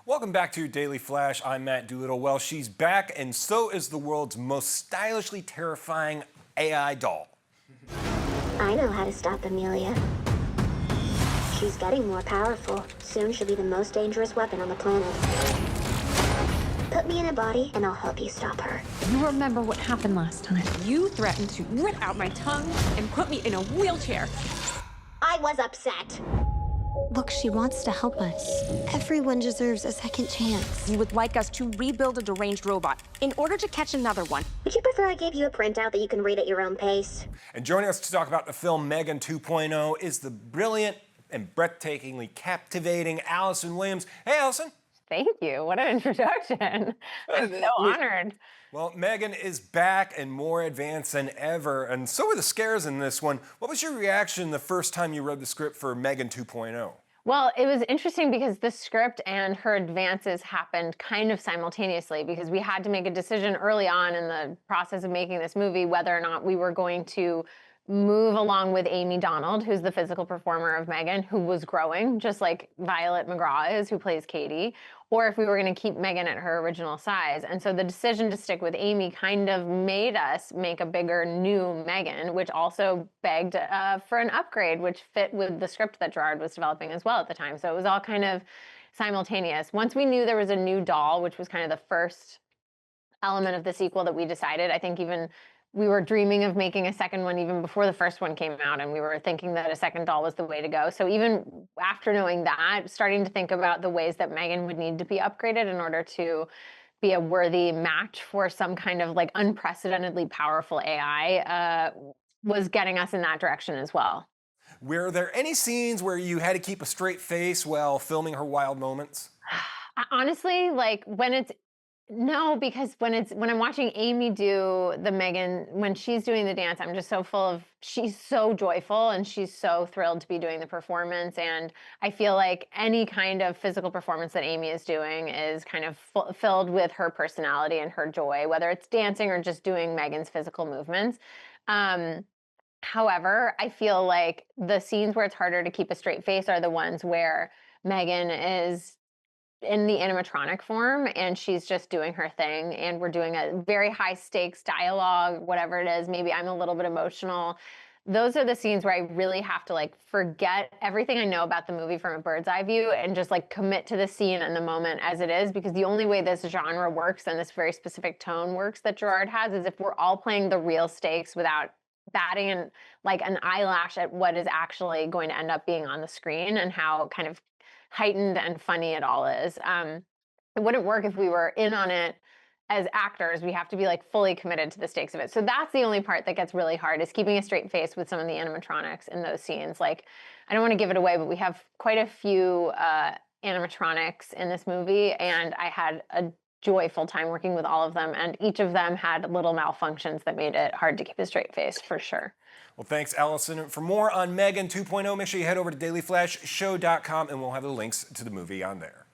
Welcome back to Daily Flash. I'm Matt Doolittle. Well, she's back, and so is the world's most stylishly terrifying AI doll. I know how to stop Amelia. She's getting more powerful. Soon she'll be the most dangerous weapon on the planet. Put me in a body, and I'll help you stop her. You remember what happened last time. You threatened to rip out my tongue and put me in a wheelchair. I was upset. Look, she wants to help us. Everyone deserves a second chance. You would like us to rebuild a deranged robot in order to catch another one. Would you prefer I gave you a printout that you can read at your own pace? And joining us to talk about the film M3GAN 2.0 is the brilliant and breathtakingly captivating Allison Williams. Hey, Allison. Thank you. What an introduction. I'm so honored. Well, M3GAN is back and more advanced than ever, and so are the scares in this one. What was your reaction the first time you read the script for M3GAN 2.0? Well, it was interesting because the script and her advances happened kind of simultaneously because we had to make a decision early on in the process of making this movie whether or not we were going to move along with Amy Donald, who's the physical performer of M3GAN, who was growing, just like Violet McGraw is, who plays Katie, or if we were going to keep M3GAN at her original size. And so the decision to stick with Amy kind of made us make a bigger new M3GAN, which also begged for an upgrade, which fit with the script that Gerard was developing as well at the time. So it was all kind of simultaneous. Once we knew there was a new doll, which was kind of the first element of the sequel that we decided, I think even we were dreaming of making a second one even before the first one came out, and we were thinking that a second doll was the way to go. So even after knowing that, starting to think about the ways that M3GAN would need to be upgraded in order to be a worthy match for some kind of like unprecedentedly powerful AI was getting us in that direction as well. Were there any scenes where you had to keep a straight face while filming her wild moments? Honestly, like no, because when I'm watching Amy do the M3GAN, when she's doing the dance, I'm just so she's so joyful and she's so thrilled to be doing the performance. And I feel like any kind of physical performance that Amy is doing is kind of filled with her personality and her joy, whether it's dancing or just doing M3GAN's physical movements. However, I feel like the scenes where it's harder to keep a straight face are the ones where M3GAN is in the animatronic form and she's just doing her thing and we're doing a very high stakes dialogue, whatever it is. Maybe I'm a little bit emotional. Those are the scenes where I really have to like forget everything I know about the movie from a bird's eye view and just like commit to the scene and the moment as it is, because the only way this genre works and this very specific tone works that Gerard has is if we're all playing the real stakes without batting and like an eyelash at what is actually going to end up being on the screen and how kind of heightened and funny it all is. It wouldn't work if we were in on it as actors. We have to be like fully committed to the stakes of it. So that's the only part that gets really hard, is keeping a straight face with some of the animatronics in those scenes. Like, I don't want to give it away, but we have quite a few animatronics in this movie, and I had a joyful time working with all of them, and each of them had little malfunctions that made it hard to keep a straight face, for sure. Well, thanks, Allison. For more on M3GAN 2.0, make sure you head over to dailyflashshow.com, and we'll have the links to the movie on there.